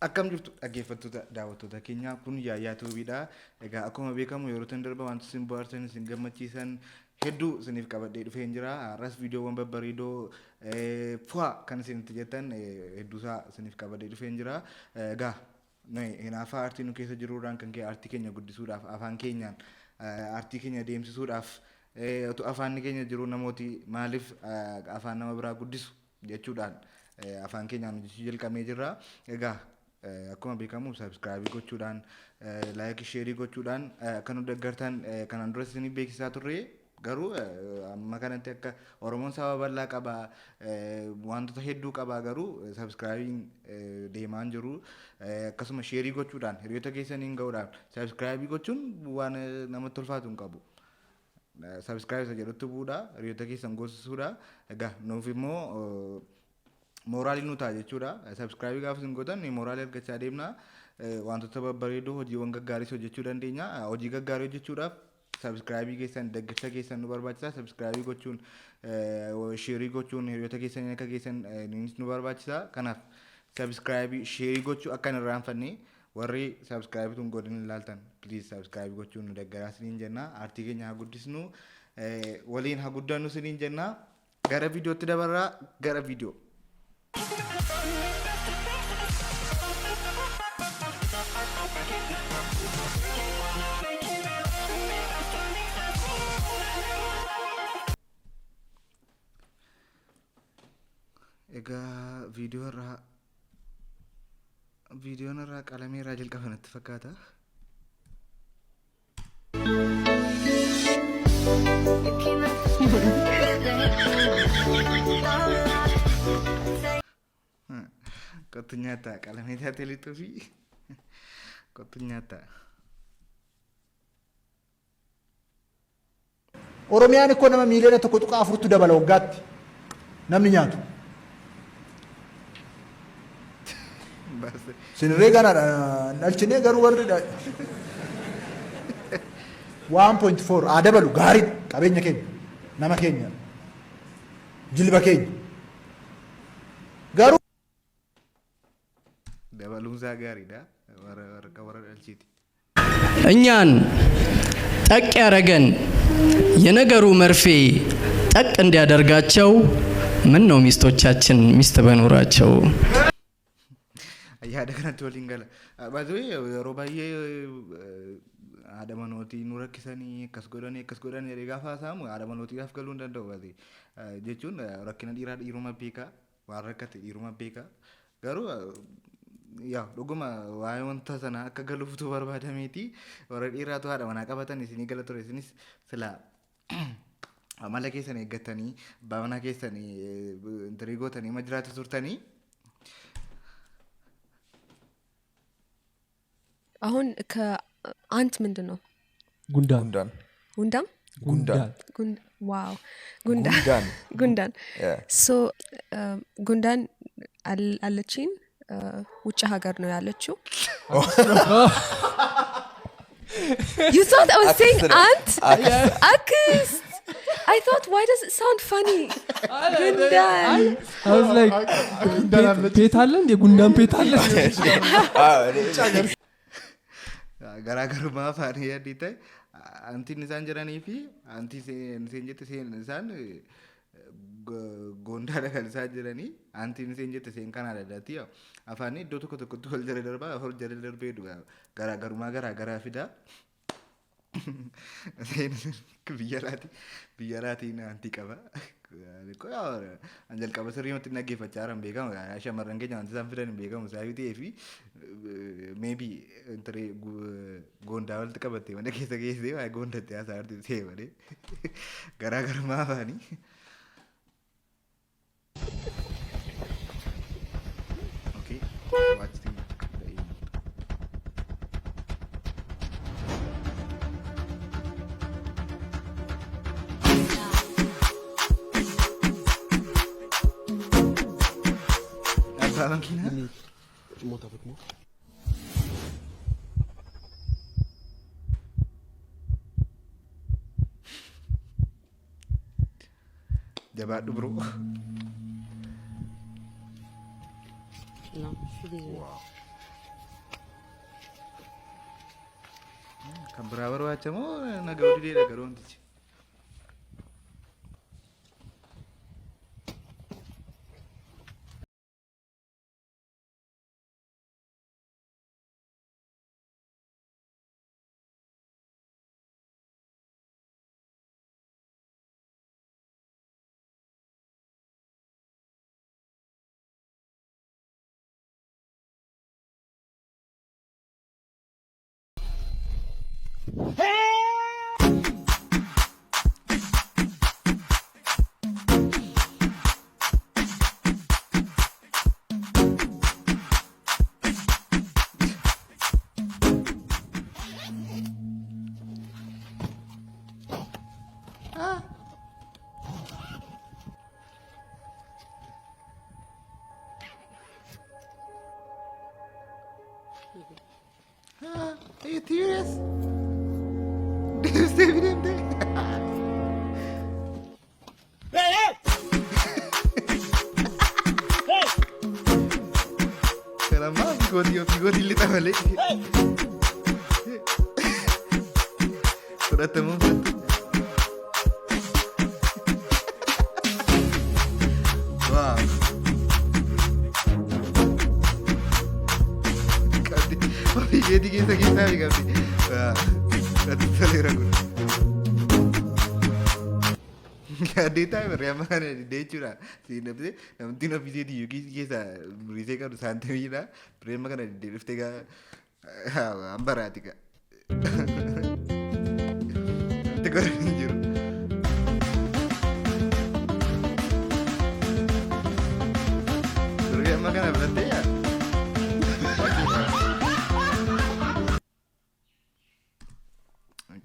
Akkam jirtu dhaggeeffattoota daawwattoota keenyaa kun yaayyaa tuubiidha. Egaa akkuma beekamu yeroo tan darba wanti isin bohaarsan isin gammachiisan hedduu isiniif qabadhee dhufeen jira. Har'as viidiyoowwan babbareedoo fu'aa kan isinitti jettan hedduusaa isiniif qabadhee dhufeen jira. Egaa hinaafa aartii nu keessa jiruudhaan kan ka'e aartii keenya guddisuudhaaf afaan keenyaan aartii keenya deemsisuudhaaf utuu afaan keenya jiru namooti maaliif afaan nama biraa guddisu jechuudhaan afaan keenyaan hojjechuu jalqabnee jirra. Egaa akkuma beekamu subscribe gochuudhaan like share gochuudhaan kan nu deeggartan kanaan dura isin beeksisaa turre garuu amma kanatti akka Oromoon saba bal'aa qaba wantoota hedduu qaba garuu subscribing deemaan jiru akkasuma share gochuudhaan hiriyoota keessaniin ga'uudhaan subscribe gochuun waan namatti ulfaatu hin qabu. Subscribe isa jedhutti bu'uudha hiriyoota keessan goosisuudha. Egaa nuuf immoo mooraalii nu ta'a jechuudha. Subscribe gaafa isin gootan mooraalii argachaa deemna. Wantoota babbareedoo hojiiwwan gaggaariis hojjechuu dandeenya. Hojii gaggaarii hojjechuudhaaf subscribe keessan deeggarsa keessan nu barbaachisa. Subscribe gochuun share gochuun hiriyoota keessan akka keessan nu barbaachisa. Kanaaf subscribe share gochuu akka hin irraanfanne warri subscribe tun godhin ilaaltan please subscribe gochuun nu deeggaraa isiniin jenna. Aartii keenya haa guddisnu waliin haa guddannu isiniin jenna. Gara viidiyootti dabarraa gara viidiyoo. Egaa viidiyoon irraa qalamee irraa jalqabanatti fakkaata. Kottu nyaata qalamee taatee lixuu fi kottu nyaata. Oromiyaan ikkoo nama miiliyoona tokko tuqaa afurtu dabala waggaatti namni nyaatu. Sinirree ganaadha dhalchinee garuu warri 1.4 haa dabalu gaariidha qabeenya keenya nama keenya jilba keenya garuu dabaluunsaa gaariidha warra dhalchiiti. እኛን ጠቅ ያረገን የነገሩ መርፌ ጠቅ እንዲያደርጋቸው ምን ነው ሚስቶቻችን ሚስት በኖራቸው yaada kanatti waliin gala. Baay'ee yeroo baay'ee haadha manootii nu rakkisanii akkas godhanii jedhee gaafa haasa'amu haadha manootiidhaaf galuu hin danda'u. Baay'ee jechuun rakkina dhiiraa dhiiruma beeka waan rakkate dhiiruma beeka garuu yaa dhuguma waa'ee wanta sana akka galuuftu barbaadameeti warra dhiiraatu haadha manaa qabatan isinii gala ture isinis sila amala keessan eeggatanii abbaa manaa keessan intirii gootanii ma jiraatu turtanii. አሁን ከአንት ምንድን ነው? ጉንዳን ጉንዳን ጉንዳን ዋው ጉንዳን ሶ ጉንዳን አለችኝ ውጭ ሀገር ነው ያለችው። You thought I was saying aunt? Akist. I thought, why does it sound funny? Gundan. I was like, Petalan, the Gundan Petalan. Garaagarummaa afaanii adii ta'e antiin isaan jiranii fi antii iseen jette isaan goondaadha kan isaan jiranii antiin iseen jette iseen kan aadaati afaanii iddoo tokko tokkotti wal jala darbaa afur jala darbee garaagarummaa garaagaraa fida. Biyya laatiin antii qaba. Anjal qaba sirriimatti dhaggeeffachaa jiran beekamu shamarran keenya wanti isaan fidan hin beekamu isaa ta'ee fi maybe goondaa walitti qabattee mana keessa geessee waa'ee goondatti haasaa jirti ta'e malee garaagarummaa afaanii. Okay, watch the Valentina? Monte avec moi. Jabaadhu bro. Non, je suis désolée. Wow. Kan biraa barbaacha moo nagaa dideedha garuu wantichi. Are you serious? Stay with him there. Caramba, figoti lita balik. Sudah temu betul. Wow. Tapi jadi kita lagi kami. Nanti selera gue. Gak time berapa mana di decura. Si nanti bisa di Yuki kita berisi kan santai lah. Berapa kan di lift tiga ambar hati kak. Tiga orang juru. Berapa makan apa ya?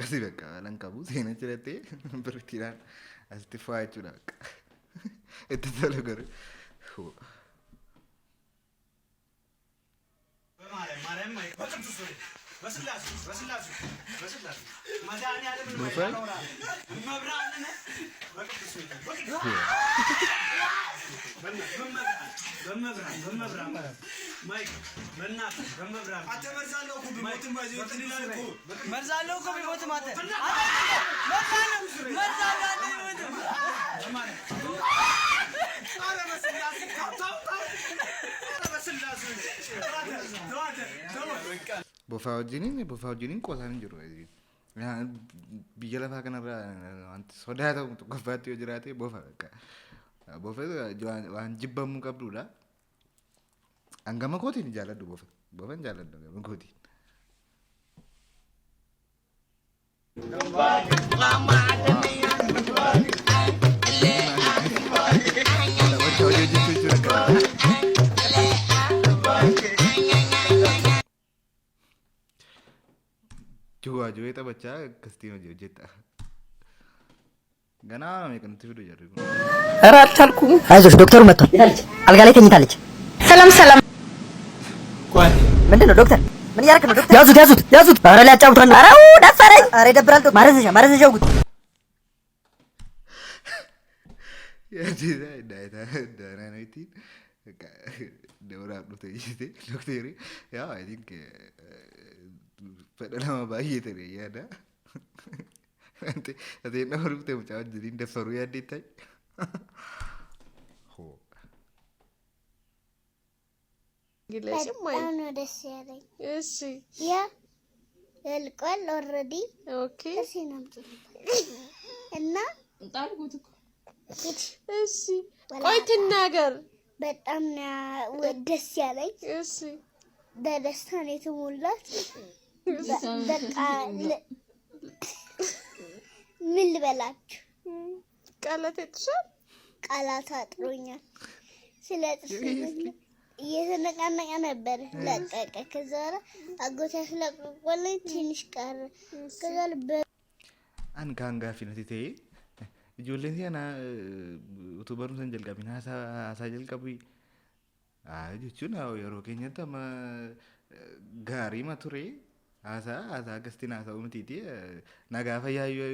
Kasih beka, langkabu sih nanti cerita bertiran astifai curak. Itu selalu guru. Bofa wajinin kosan jiru aja. Ya biyya lafaa kanarraa wanti sodaatamu tokko qofatti yoo jiraate bofa bakka. Bofa waan jibbamuu qabdudha. Hangama kootiin jaaladhu bofa. Bofan jaaladhu hangama kootiin. Juga itu baca Kestino jeta. Gana me kan tidur jadi. ኧረ አልቻልኩም። አይዞሽ ዶክተሩ መጥቷል። አልጋ ላይ ተኝታለች። ሰላም። ምንድን ነው ዶክተር? ምን እያደረክ ነው ዶክተር? ያዙት። ኧረ ሊያጫውተን ነው። ኧረ ደፈረኝ። ኧረ ይደብራል። ማረዘዣው ጉድ ያጂዳ ዳና ነው እቲ ደውራ አጥቶ ይይቴ ዶክተር ያው አይ ቲንክ ፈደላማ ባየተ ያዳ አንተ ነው ሩት ተምጫው ጅሪ እንደፈሩ ያዲታይ ሆ በጣም ነው ደስ ያለኝ። እሺ ያ ያልቋል ኦልሬዲ። ኦኬ እሺ ነው እና ጣልኩት እኮ እሺ ቆይ ትናገር። በጣም ነው ደስ ያለኝ። እሺ በደስታ ነው የተሞላሁት። በቃ ምን ልበላችሁ ቃላት አጥሮኛል። ስለ እየተነቃነቀ ነበር ለቀቀ። ከዛ አጎታ ስለቆቆለኝ ትንሽ ቀረ። ከዛ አንጋንጋ ፊነቲቴ ijoolleen si'ana utuu barumsa hin jalqabin haasaa jalqabu jechuun yeroo keenyatti amma gaariima ture haasaa akkasitiin haasa'uu mitiiti nagaa fayyaayyoo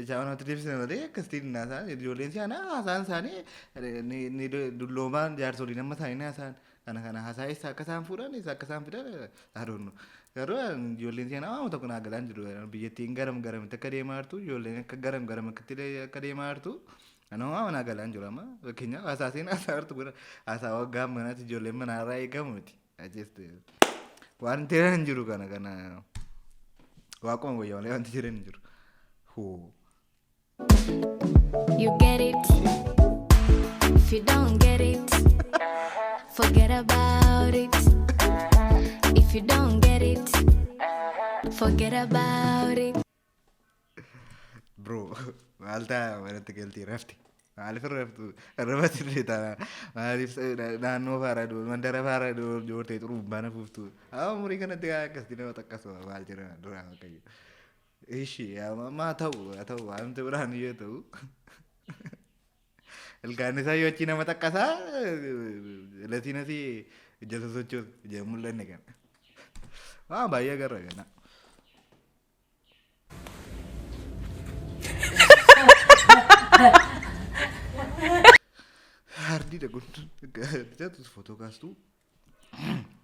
isaanota deebisna malee akkasitiin haasaa ijoolleen si'ana haasaan isaanii dulloomaan jaarsolii nama isaanii haasaan kana haasa'ee isa akka isaan fuudhan isa akka isaan fidan adoonnu garuu ijoolleen seenaa waan tokko naa galaan jiru biyyattiin garam garamitti akka deemaa jirtu ijoolleen akka garam garamitti akka deemaa jirtu ana waan naa galaan jiru amma fakkeenyaaf haasaa seenaa haasaa jirtu gura haasaa waggaa manaatti ijoolleen manaarraa eegamu miti ajjeeste waan jiran jiru kana waaquma wayyaa malee wanti jiran jiru hoo. You get it. If you don't get it, forget about it. If you don't get it, forget about it. Bro, malta wanti galti rafti. Maalif raftu? Rafti rita. Maalif naannoo fara do mandara fara do jorte turu bana fuftu. Muri kana tiga kasdina takkaso maal jira dura kayu. Ishi ma tahu amte berani ya tahu. Elkan saya Cina mata kasa, Latina sih jasa socio jamulan ni kan. Bahaya gara kan. Hardi dah gun, jatuh foto kastu.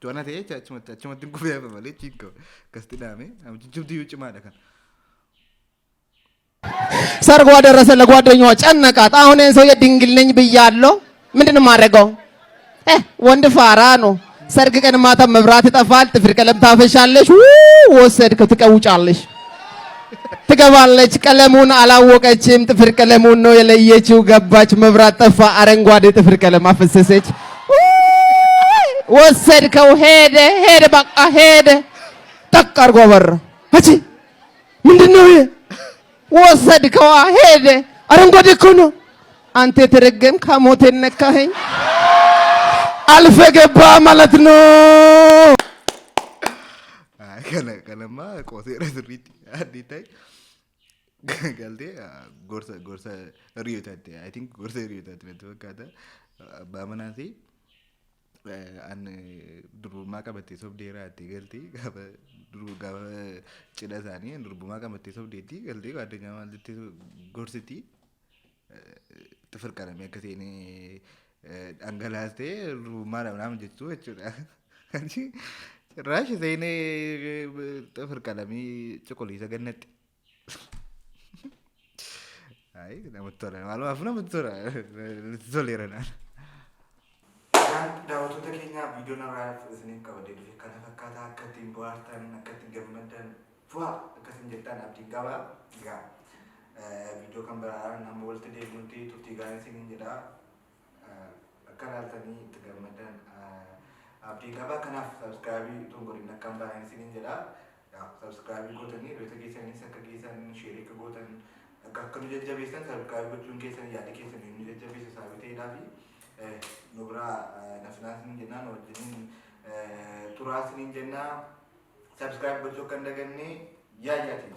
Tuan ada ya cuma tunggu apa balik cingko kasti nama, cuma tiu cuma ada kan. ሰርጓ ደረሰ ለጓደኛዋ ጨነቃት። አሁን ሰው የድንግል ነኝ ብያለሁ ምንድን ነው የማደርገው? ወንድ ፋራ ነው። ሰርግ ቀን ማታ መብራት ይጠፋል። ጥፍር ቀለም ታፈሻለሽ፣ ወሰድከው ትቀውጫለሽ። ትገባለች። ቀለሙን አላወቀችም። ጥፍር ቀለሙን ነው የለየችው። ገባች፣ መብራት ጠፋ። አረንጓዴ ጥፍር ቀለም አፈሰሰች። ወሰድከው፣ ሄደ በቃ ሄደ። ጠቅ አድርጎ በራ። እቺ ምንድነው ይሄ? ወሰድከው ሄደ። አረንጓዴ እኮ ነው። አንተ የተረገም ከሞቴ ነካኸኝ። አልፈ ገባ ማለት ነው። ከነማ ቆሴራ ስሪት አዲታይ ገልቴ ጎርሰ ሪዮታቴ አይ ቲንክ ጎርሰ ሪዮታቴ ተወካተ ባመናሲ አን ድሩማ ቀበቴ ሶብ ዴራቲ ገልቲ ድሩ ጋበ ጭዳሳኒ ድሩማ ቀበቴ ሶብ ዴቲ ገልቲ ጓደኛ ማለት ጎርሲቲ ጥፍር ቀለም ያከቴኔ አንገላስቴ ድሩማ ምናምን ጀቹ እቹ አንቺ ራሽ ዘይኔ ጥፍር ቀለሚ ጭቆሊ ሰገነት አይ ለምትወራ ማለት አፍና ምትወራ ልትዞሌረናል daawwattoota keenya viidiyoon irraa isiniif qabadee dhufe kana fakkaata akka ittiin bohaartan akka ittiin gammaddan fu'a akkasiin jettan abdiin qaba. Egaa viidiyoo kan biraan amma walitti deebinutti turtii gaarii isiniin jedha akka ilaaltanii itti gammaddan abdiin qaba. Kanaaf sabskiraabii tongoriin akka hin baane isiniin jedha. Sabskiraabii gootanii reeta keessanis akka geessan sheerii akka gootan akka nu jajjabeessan sabskiraabii gochuun keessan yaada keessan nu jajjabeessa sababii ta'eedhaafi nubra nafnaasni jennaan wajjin turaasni jennaa subscribe gochuu kan daganne yaayyaati.